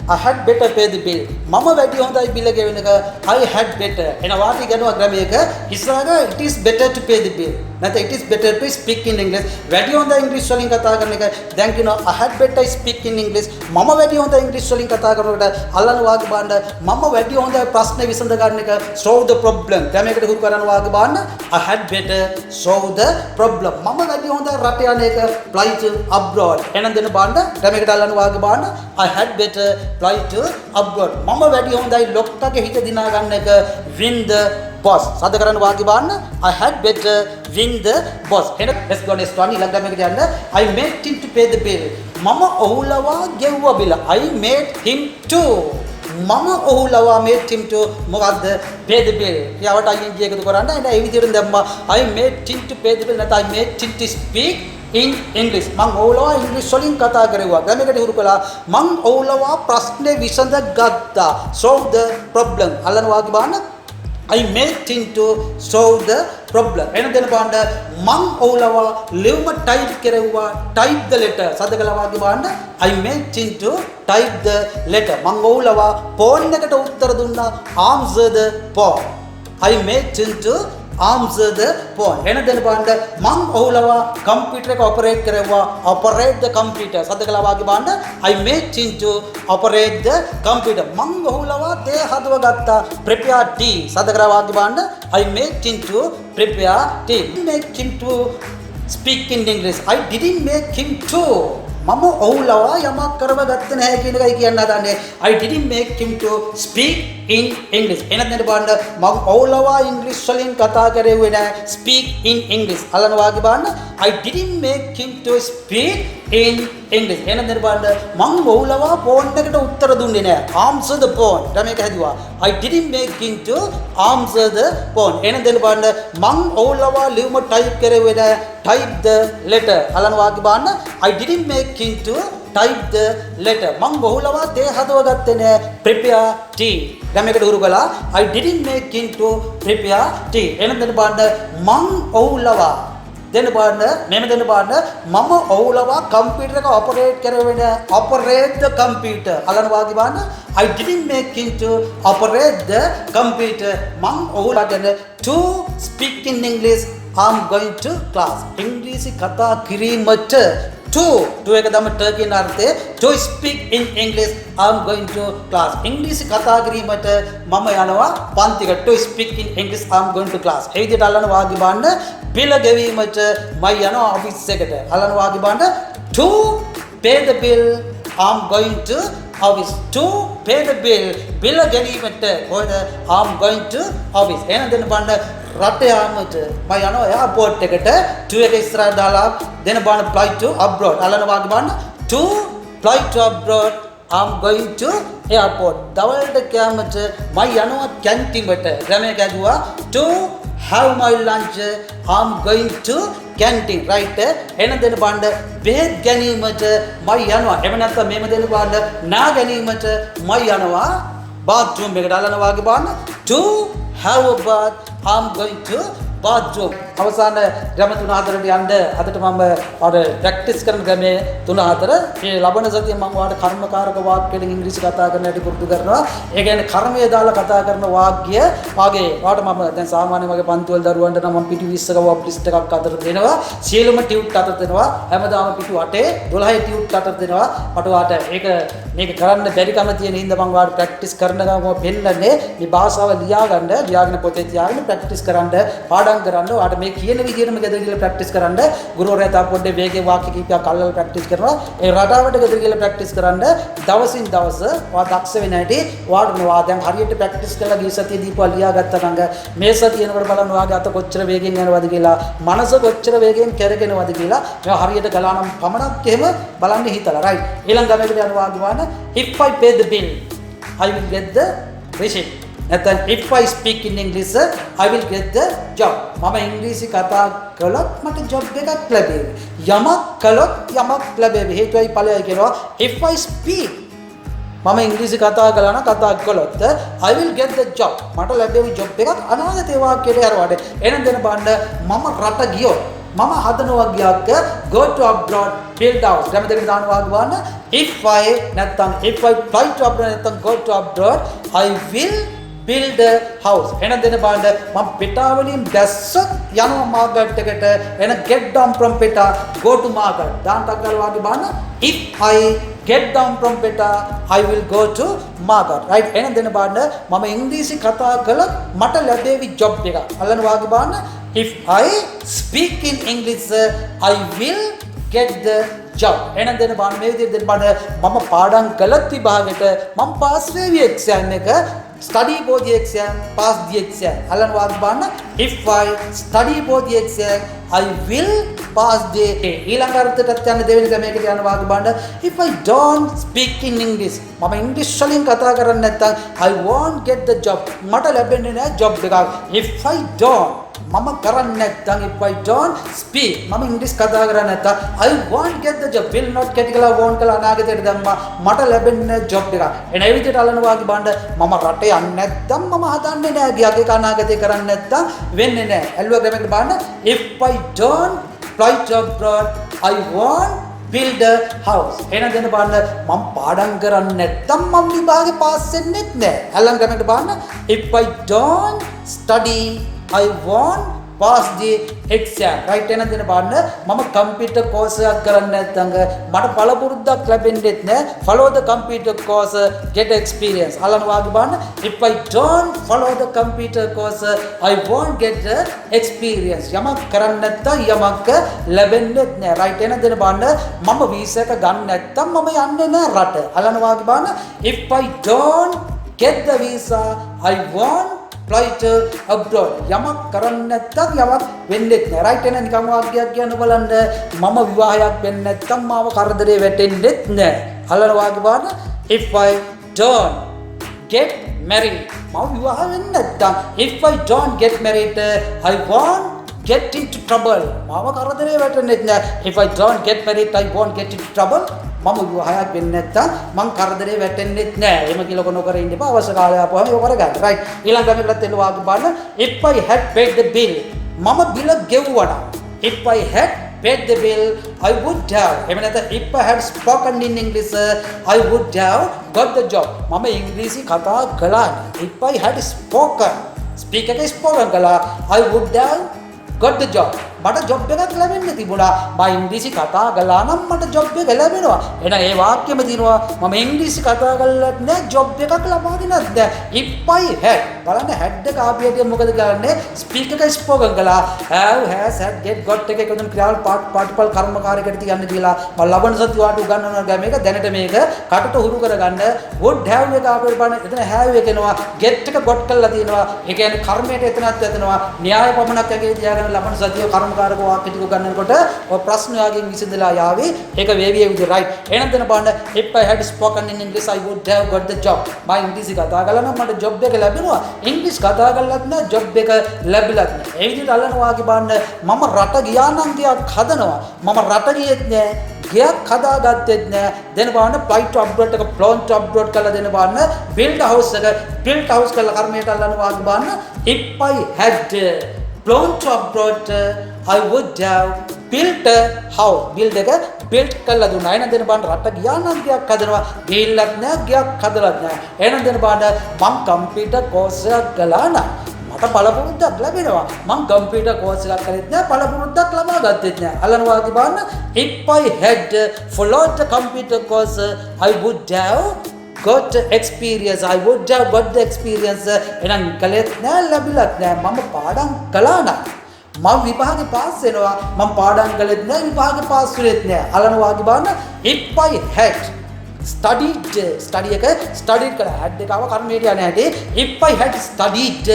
I had better pay the bill. මම වැඩි හොඳයි බිල ගෙවන එක I had better. එන වාටි ගනවා ග්‍රැමයක ඉස්සරහට it is better to pay the bill. නැත්නම් it is better to speak in English. වැඩි හොඳ ඉංග්‍රීසි වලින් කතා කරන එක දැන් කියනවා I had better speak in English. මම වැඩි හොඳ ඉංග්‍රීසි වලින් කතා කරනකොට අල්ලන වාක්‍ය බාන්න මම වැඩි හොඳ ප්‍රශ්න විසඳ ගන්න එක solve the problem. ග්‍රැමයකට හුරු කරන වාක්‍ය බාන්න I had better solve the problem. මම වැඩි හොඳ රට යන එක fly to abroad. එහෙනම් දෙන්න බාන්න ග්‍රැමයකට අල්ලන වාක්‍ය බාන්න I had better fly to abroad. මම වැඩි හොඳයි ලොක්කගේ හිත දිනා ගන්න එක win the boss. සාද කරන්න වාක්‍ය බාන්න I had better win the boss. එහෙනම් let's go next one ඊළඟ මේකට යන්න I made him to pay the bill. මම ඔහුලවා ගෙව්වා බිල. I made him to මම ඔහුලවා made him to මොකද්ද pay the bill. ඊවට ing එකතු කරන්න එන්න ඒ විදිහට දැම්මා I made him to pay the bill නැත්නම් I made him to speak in English. මං ඔහුලවා ඉංග්‍රීසි වලින් කතා කරුවා. ගමකට හුරු කළා. මං ඔහුලවා ප්‍රශ්නේ විසඳ ගත්තා. solve the problem. අල්ලන වාක්‍ය බාන්න I may think to solve the problem. එහෙනම් දෙන්න බලන්න මං ඔව්ලවා ලියුම type කෙරුවා type the letter සදකලා වාගේ බලන්න I may think to type the letter මං ඔව්ලවා phone එකට උත්තර දුන්නා answer the phone. I may think to answer the phone. එහෙනම් දෙන්න බලන්න මං ඔව්ලවා computer එක operate කරවුවා operate the computer සදකලා වාගේ බලන්න I may think to operate the computer. මං ඔව්ලවා තේ හදව ගත්තා prepare tea සදකලා වාගේ බලන්න I may think to prepare tea. Make him to speak in English. I didn't make him to මම ඔව්ලවා යමක් කරව ගත්තේ නැහැ කියන එකයි කියන්න හදන්නේ. I didn't make him to speak in English. එහෙනම් දැන් බලන්න මම ඔව්ලවා ඉංග්‍රීසි වලින් කතා කරෙන්නේ නැහැ. Speak in English. අල්ලන වාගේ බලන්න I didn't make him to speak in English. එහෙනම් දැන් බලන්න මම ඔව්ලවා ෆෝන් එකට උත්තර දුන්නේ නැහැ. Answer the phone. දැන් මේක හැදුවා. I didn't make him to answer the phone. එහෙනම් දැන් බලන්න මම ඔව්ලවා ලියුම type කරෙන්නේ නැහැ. Type the letter. අල්ලන වාගේ බලන්න I didn't make him to type the letter. මං බහුලවා තේ හදව ගත්තේ නෑ prepare tea. දැන් මේකට උරු කළා I didn't make him to prepare tea. එහෙනම් දැන් බලන්න මං ඔව්ලවා දෙන්න බලන්න මෙහෙම දෙන්න බලන්න මම ඔව්ලවා කම්පියුටර් එක ඔපරේට් කරවෙන්නේ operate the computer. අලන වාගේ බලන්න I didn't make him to operate the computer. මං ඔව්ලවා දෙන්න to speak in English I'm going to class. ඉංග්‍රීසි කතා කිරීමට to එක තමයි ට කියන අර්ථය to speak in English I'm going to class. ඉංග්‍රීසි කතා කිරීමට මම යනවා පන්තිකට to speak in English I'm going to class. ඒ විදිහට අල්ලන වාගේ බලන්න බිල ගෙවීමට මම යනවා ඔෆිස් එකට. අල්ලන වාගේ බලන්න to pay the bill I'm going to office. To pay the bill බිල ගෙවීමට කොහෙද I'm going to office. එහෙනම් දෙන්න බලන්න රට යාමට මම යනවා එයාපෝට් එකට to එක ඉස්සරහට දාලා දෙන බලන්න flight to abroad. අල්ලන වාගේ බලන්න to flight to abroad I'm going to airport. දවල්ට කැමට මම යනවා කැන්ටින්ට. ක්‍රමයක් ඇදුවා to have my lunch I'm going to canteen. right. එහෙනම් දෙන්න බලන්න බෙහෙත් ගැනීමට මම යනවා. එහෙම නැත්නම් මේම දෙන්න බලන්න නා ගැනීමට මම යනවා bathroom එකට. අල්ලන වාගේ බලන්න to have a bath I'm going to bathroom. අවසාන ක්‍රම 3-4ට යන්න අදට මම ඔයාලට ප්‍රැක්ටිස් කරන ක්‍රමයේ 3-4 මේ ලබන සතියේ මම ඔයාලට කර්මකාරක වාක්‍යවලින් ඉංග්‍රීසි කතා කරන්න හැටි පුරුදු කරනවා. ඒ කියන්නේ කර්මයේ දාලා කතා කරන වාක්‍ය වාගේ ඔයාලට මම දැන් සාමාන්‍ය වගේ පන්ති වල දරුවන්ට නම් මම පිටු 20ක වොබ් ලිස්ට් එකක් අතර දෙනවා. සියලුම ටියුට් අතර දෙනවා. හැමදාම පිටු 8 12 ටියුට් අතර දෙනවා. මට ඔයාලට මේක කරන්න බැරි කම තියෙන හින්දා මම ඔයාලට ප්‍රැක්ටිස් කරන ගමන් මම පෙන්නන්නේ මේ භාෂාව ලියාගෙන පොතේ තියාගෙන ප්‍රැක්ටිස් කරන්න පාඩම් කරන්න ඔයාලට මේ කියන විදිහටම ගෙදර ගිහලා ප්‍රැක්ටිස් කරන්න ගුරුවරයා තා පොඩ්ඩේ වේගේ වාක්‍ය කීපයක් අල්ලලා ප්‍රැක්ටිස් කරනවා. ඒ රටාවට ගෙදර ගිහලා ප්‍රැක්ටිස් කරන්න දවසින් දවස ඔයා දක්ෂ වෙන හැටි ඔයාලට වා දැන් හරියට ප්‍රැක්ටිස් කරලා ගිය සතියේ දීපුවා ලියාගත්තා නම් මේ සතිය එනකොට බලන්න ඔයාගේ අත කොච්චර වේගෙන් යනවද කියලා මනස කොච්චර වේගෙන් කරගෙනවද කියලා මේ හරියට ගලා නම් පමණක් එහෙම බලන්න හිතලා right. ඊළඟ ගමකට යනවා ගිවාන if I pay the bill I will get the receipt. නැත්නම් if I speak in English I will get the job. මම ඉංග්‍රීසි කතා කළොත් මට ජොබ් එකක් ලැබෙවි. යමක් කළොත් යමක් ලැබෙවි. හේතුවයි ඵලයයි කියනවා if I speak මම ඉංග්‍රීසි කතා කළා නම් කතා කළොත් I will get the job. මට ලැබෙවි ජොබ් එකක් අනාගතේ වාක්‍යයට යරවඩ. එහෙනම් දෙන බලන්න මම රට ගියොත් මම හදනවා ගියක් go to abroad build house. දැන් දෙක දානවා ගවන්න if I නැත්නම් if I fly to abroad නැත්නම් go to abroad I will build a house. එහෙනම් දෙන බලන්න මම පිටාවලින් දැස්සොත් යනවා මාකට් එකට. එහෙනම් get down from peta go to market. දාන්න ටක්කල් වාගේ බලන්න if I get down from peta I will go to market. right. එහෙනම් දෙන බලන්න මම ඉංග්‍රීසි කතා කළොත් මට ලැබෙවි ජොබ් එකක්. අල්ලන වාගේ බලන්න if I speak in English I will get the job. එහෙනම් දෙන බලන්න මේ විදිහට දෙන්න බලන්න මම පාඩම් කළත් විභාගෙට මම පාස් වෙවි එක්සෑම් එක study both the exam pass the exam. අල්ලන වාගේ බලන්න if I study both the exam I will pass the ඊළඟ අර්ථයටත් යන දෙවෙනි ක්‍රමයකට යන වාගේ බලන්න if I don't speak in English මම ඉංග්‍රීසි වලින් කතා කරන්නේ නැත්නම් I won't get the job. මට ලැබෙන්නේ නැහැ ජොබ් එකක්. if I don't මම කරන්නේ නැත්නම් if I don't speak මම ඉංග්‍රීසි කතා කරන්නේ නැත්නම් I won't get the job. will not get කියලා won't කියලා අනාගතයට දැම්මා මට ලැබෙන්නේ ජොබ් එකක්. එන ඒ විදිහට අල්ලන වාගේ බලන්න මම රට යන්නේ නැත්නම් මම හදන්නේ නැහැ. ගියාගේ අනාගතේ කරන්නේ නැත්නම් වෙන්නේ නැහැ. ඇල්ලුවා ග්‍රැමර් එකට බලන්න. If I don't fly abroad, I won't build a house. එහෙනම් දෙන්න බලන්න මම පාඩම් කරන්නේ නැත්නම් මම විභාගේ පාස් වෙන්නේ නැහැ. ඇල්ලන් ග්‍රැමර් එකට බලන්න. If I don't study, I won't pass the exam. right එහෙනම් දෙන්න බලන්න මම කම්පියුටර් කෝස් එකක් කරන්නේ නැත්නම් මට පළපුරුද්දක් ලැබෙන්නේ නැහැ. follow the computer course, get experience. අල්ලන වාගේ බලන්න. If I don't follow the computer course, I won't get the experience. යමක් කරන්නේ නැත්නම් යමක් ලැබෙන්නේ නැහැ. right එහෙනම් දෙන්න බලන්න මම වීසා එක ගන්න නැත්නම් මම යන්නේ නැහැ රට. අල්ලන වාගේ බලන්න. If I don't get the visa, I won't flight abroad. යමක් කරන්නේ නැත්නම් යමක් වෙන්නේ නැහැ. right එහෙනම් නිකන් වාක්‍යයක් කියන්න බලන්න. මම විවාහයක් වෙන්නේ නැත්නම් මාව කරදරේ වැටෙන්නේ නැහැ. අල්ලන වාක්‍ය බලන්න. If I don't get married. මම විවාහ වෙන්නේ නැත්නම් if I don't get married, I won't get into trouble. මාව කරදරේ වැටෙන්නේ නැහැ. If I don't get married, I won't get into trouble. මම විවාහයක් වෙන්නේ නැත්නම් මං කරදරේ වැටෙන්නේ නැහැ. එහෙම කියලා කොනොකර ඉන්න එපා. අවශ්‍ය කාලය ආපුවම ඒක කරගන්න. right. ඊළඟ ගමනට එන්න වාක්‍ය බලන්න. If I had paid the bill. මම බිල ගෙවුවා නම්. If I had paid the bill, I would have. එහෙම නැත්නම් if I had spoken in English, I would have got the job. මම ඉංග්‍රීසි කතා කළා. If I had spoken, speak එකේ spoken කළා, I would have got the job. මට ජොබ් එකක් ලැබෙන්න තිබුණා. මම ඉංග්‍රීසි කතා කළා නම් මට ජොබ් එක ලැබෙනවා. එහෙනම් ඒ වාක්‍යෙම දිනවා මම ඉංග්‍රීසි කතා කළත් නෑ ජොබ් එකක් ලබාගෙනත් නෑ. if I had බලන්න had එක ආපියට මොකද කරන්නේ? ස්පීක් එක ස්පෝකන් කළා. have has had get got එක එකතුන් ක්‍රියාවල් පාටිපල් කර්මකාරයකට තියන්න කියලා මම ලබන සති වාට උගන්වනවා ගම එක දැනට මේක කටට හුරු කරගන්න. would have එක ආපියට බලන්න එතන have එක එනවා. get එක got කරලා තියෙනවා. ඒ කියන්නේ කර්මයට එතනත් ඇතනවා. න්‍යාය පමණක් ඇගේ තියාගෙන ලබන සතිය කර්මකාරක වාක්‍ය ටික ගන්නකොට ඔය ප්‍රශ්න යාගෙන් විසඳලා යාවි. ඒක වේවිය විදිහ right. එහෙනම් දෙන්න බලන්න if I had spoken in English, I would have got the job. මම ඉංග්‍රීසි කතා කළා නම් මට ජොබ් එක ලැබෙනවා. ඉංග්‍රීසි කතා කළත් නෑ ජොබ් එක ලැබිලත් නෑ. ඒ විදිහට අල්ලන වාගේ බලන්න මම රට ගියා නම් ගියක් හදනවා. මම රට ගියෙත් නෑ. ගියක් හදාගත්තෙත් නෑ. දෙන්න බලන්න flight to abroad එක flown to abroad කරලා දෙන්න බලන්න build house එක built house කරලා කර්මයට අල්ලන වාගේ බලන්න if I had flown to abroad, I would have built a house. build එක built කරලා දුන්නා. එහෙනම් දෙන්න බලන්න රට ගියා නම් ගියක් හදනවා. ගිහිල්ලත් නෑ ගියක් හදලත් නෑ. එහෙනම් දෙන්න බලන්න මම කම්පියුටර් කෝස් එකක් කළා නම් මට පළපුරුද්දක් ලැබෙනවා. මම කම්පියුටර් කෝස් එකක් කරෙත් නෑ පළපුරුද්දක් ලබා ගත්තෙත් නෑ. අල්ලන වාක්‍ය බලන්න if I had followed the computer course, I would have got experience. I would have got the experience. එහෙනම් කලෙත් නෑ ලැබිලත් නෑ. මම පාඩම් කළා නම් මම විභාගේ පාස් වෙනවා. මම පාඩම් කළෙත් නෑ විභාගේ පාස් වෙලෙත් නෑ. අලන වාගේ බලන්න if I had studied study එක studied කළා had එකව කර්මයට යන්නේ නැටි if I had studied,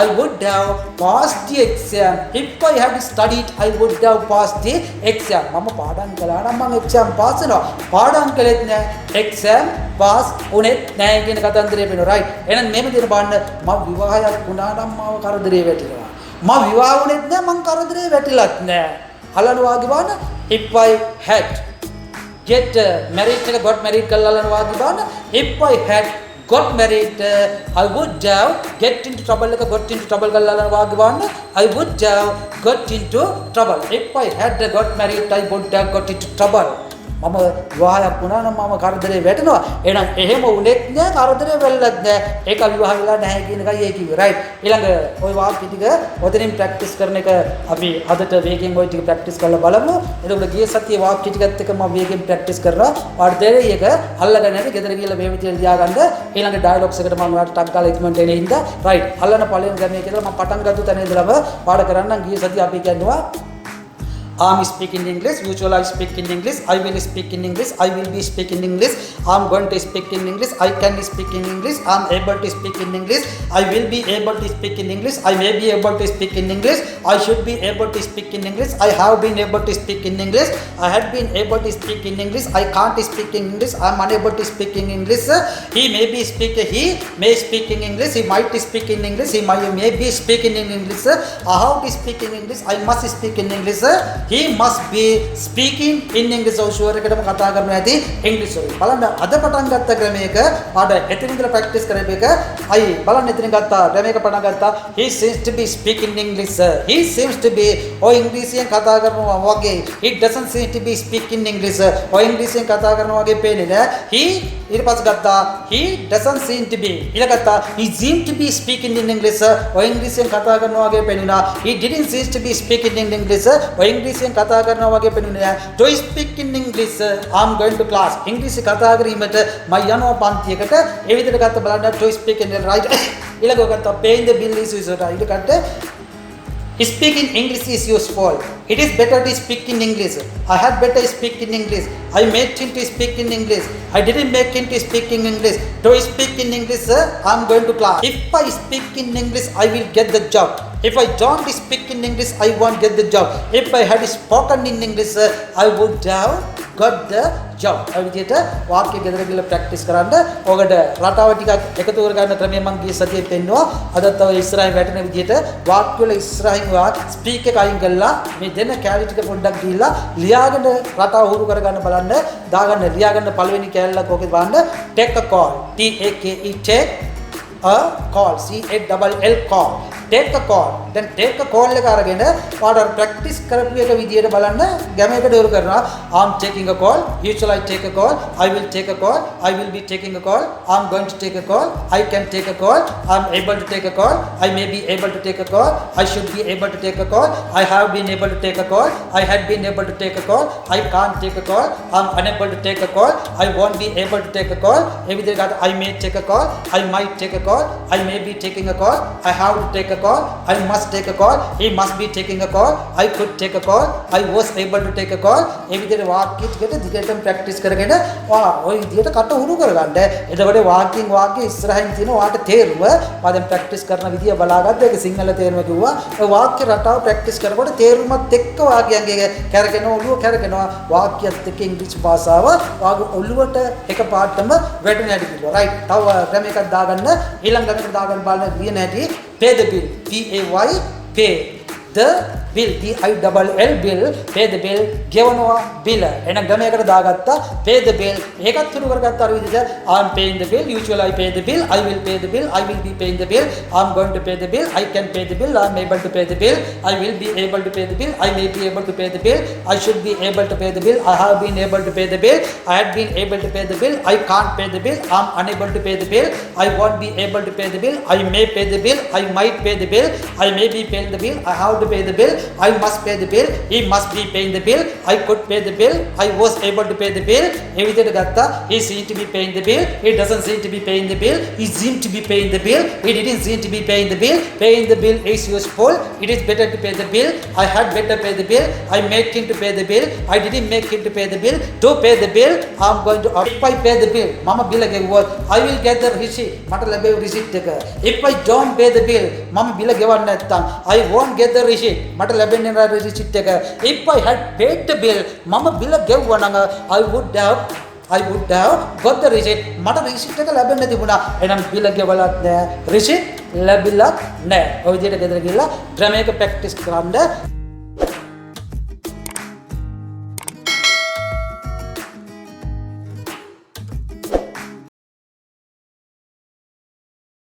I would have passed the exam. if I had studied, I would have passed the exam. මම පාඩම් කළා නම් මම exam pass වෙනවා. පාඩම් කළෙත් නෑ exam pass උනේත් නෑ කියන කතන්දරය වෙනවා right. එහෙනම් මෙහෙම දෙන බලන්න මම විවාහයක් වුණා නම් මාව කරදරේ වැටිනවා. මම විවාහ වුණෙත් නෑ මං කරදරේ වැටිලත් නෑ. අලන වාගේ බලන්න if I had get married එක got married කරලා අලන වාගේ බලන්න if I had got married, I would have get into trouble එක got into trouble කරලා අලන වාගේ බලන්න I would have got into trouble. if I had got married, I would have got into trouble. මම විවාහයක් වුණා නම් මම කරදරේ වැටෙනවා. එහෙනම් එහෙම උනේත් නෑ කරදරේ වෙල්ලත් නෑ. ඒක විවාහ වෙලා නැහැ කියන එකයි ඒ කිව්වේ right. ඊළඟ ওই වාක්‍ය ටික ඔතනින් ප්‍රැක්ටිස් කරන එක අපි අදට වේගෙන් ওই ටික ප්‍රැක්ටිස් කරලා බලමු. එතකොට ගිය සතියේ වාක්‍ය ටිකත් එක්ක මම වේගෙන් ප්‍රැක්ටිස් කරනවා. ඔයාලට දෙරේ එක අල්ලගෙන නැති ගෙදර ගිහලා මේ විදිහට ලියාගන්න. ඊළඟ ඩයලොග්ස් එකට මම ඔයාලට ටක් ගාලා ඉක්මනට එන හින්දා right. අල්ලන පළවෙනි ගමේ කියලා මම පටන් ගත්ත තැන ඉඳලම පාඩ කරන්නම්. ගිය සතියේ අපි කියනවා I'm speaking English, usually I speak in English, I will speak in English, I will be speaking English, I'm going to speak in English, I can speak in English, I'm able to speak in English, I will be able to speak in English, I may be able to speak in English, I should be able to speak in English, I have been able to speak in English, I had been able to speak in English, I can't speak in English, I'm unable to speak in English, he may be speaking, he may speak in English, he might speak in English, he may be speaking in English, I have to speak in English, I must speak in English, he must be speaking in English ඔව් එකටම කතා කරනවා ඇති ඉංග්‍රීසි වලින්. බලන්න අද පටන් ගත්ත ක්‍රමයක ආඩ එතන ඉඳලා ප්‍රැක්ටිස් කරපු එක අයි බලන්න එතන ගත්තා ක්‍රමයක පටන් ගත්තා he seems to be speaking English he seems to be ඔය ඉංග්‍රීසියෙන් කතා කරනවා වගේ he doesn't seem to be speaking English ඔය ඉංග්‍රීසියෙන් කතා කරනවා වගේ පේන්නේ නෑ he ඊට පස්සේ ගත්තා he doesn't seem to be ඊළඟ ගත්තා he seemed to be speaking in English ඔය ඉංග්‍රීසියෙන් කතා කරනවා වගේ පේනුණා he didn't seem to be speaking in English ඔය ඉංග්‍රීසියෙන් කතා කරනවා වගේ පේනුනේ නෑ to speak in English I'm going to class ඉංග්‍රීසි කතා කිරීමට මම යනවා පන්තියකට ඒ විදිහට ගත්ත බලන්න to speak in right ඊළඟ ගත්තා paying the bill is useful ඊට ගත්ත speaking English is useful. It is better to speak in English. I had better speak in English. I made him to speak in English. I didn't make him to speak in English. To speak in English, I'm going to class. If I speak in English, I will get the job. If I don't speak in English, I won't get the job. If I had spoken in English, I would have got the job. ඒ විදිහට වාක්‍ය ගෙදර ගිහලා ප්‍රැක්ටිස් කරන්න. ඔකට රටාව ටිකක් එකතු කරගන්න ක්‍රමය මම ගිය සතියේ පෙන්නුවා. අදත් ඔය ඉස්සරහින් වැටෙන විදිහට වාක්‍ය වල ඉස්සරහින් ස්පීක් එක අයින් කළා. මේ දෙන කැලි ටික පොඩ්ඩක් ගිහිල්ලා ලියාගෙන රටාව හුරු කරගන්න බලන්න. දාගන්න ලියාගන්න පළවෙනි කැලලක් ඕකේ බලන්න. take a call. T A K E take a call. C A L L call. take a call. then take a call එක අරගෙන ඔයාලට ප්‍රැක්ටිස් කරපු එක විදියට බලන්න ගැමයකට යොමු කරනවා. I'm taking a call. Usually I take a call. I will take a call. I will be taking a call. I'm going to take a call. I can take a call. I'm able to take a call. I may be able to take a call. I should be able to take a call. I have been able to take a call. I had been able to take a call. I can't take a call. I'm unable to take a call. I won't be able to take a call. ඒ විදිහට ගන්න I may take a call. I might take a call. I may be taking a call. I have to take a call. I must take a call. He must be taking a call. I could take a call. I was able to take a call. ඒ විදිහට වාක්‍ය ටිකට දිගටම ප්‍රැක්ටිස් කරගෙන ඔය විදිහට කට උරු කරගන්න. එතකොට වාක්‍යයෙන් වාක්‍ය ඉස්සරහින් තියෙන ඔයාට තේරුම මම දැන් ප්‍රැක්ටිස් කරන විදිය බලාගත්ත ඒක සිංහල තේරුම කිව්වා. ඔය වාක්‍ය රටාව ප්‍රැක්ටිස් කරනකොට තේරුමත් එක්ක වාක්‍යයන්ගේ කැරකෙන ඔළුව කැරකෙනවා. වාක්‍යයත් එක්ක ඉංග්‍රීසි භාෂාව වාගේ ඔළුවට එකපාරටම වැටෙන හැටි කිව්වා. රයිට්. තව ක්‍රමයකට දාගන්න ඊළඟ ක්‍රමයකට දාගන්න බලන්න කියන හැටි pay the bill. P-A-Y, pay the bill. B-I-L-L bill. Pay the bill. ගෙවනවා bill. එහෙනම් ගමයකට දාගත්තා pay the bill. ඒකත් තුරු කරගත්තා අර විදිහට I'm paying the bill. Usually I pay the bill. I will pay the bill. I will be paying the bill. I'm going to pay the bill. I can pay the bill. I'm able to pay the bill. I will be able to pay the bill. I may be able to pay the bill. I should be able to pay the bill. I have been able to pay the bill. I had been able to pay the bill. I can't pay the bill. I'm unable to pay the bill. I won't be able to pay the bill. I may pay the bill. I might pay the bill. I may be paying the bill. I have to pay the bill. I must pay the bill. He must be paying the bill. I could pay the bill. I was able to pay the bill. ඒ විදිහට ගත්තා. He seemed to be paying the bill. He doesn't seem to be paying the bill. He seemed to be paying the bill. He didn't seem to be paying the bill. Paying the bill is useful. It is better to pay the bill. I had better pay the bill. I made him to pay the bill. I didn't make him to pay the bill. To pay the bill, I'm going to if I pay the bill. මම bill එක ගෙවුවොත් I will get the receipt. මට ලැබෙව receipt එක. If I don't pay the bill, මම bill ගෙවන්න නැත්තම් I won't get the receipt. මට ලැබෙන්නේ නැහැ receipt එක. If I had paid the bill, මම bill ගෙවුවා නම් I would have got the receipt. මට receipt එක ලැබෙන්න තිබුණා. එහෙනම් bill ගෙවලත් නැහැ. receipt ලැබිලත් නැහැ. ඔය විදිහට ගෙදර ගිහලා ක්‍රමයක ප්‍රැක්ටිස් කරන්න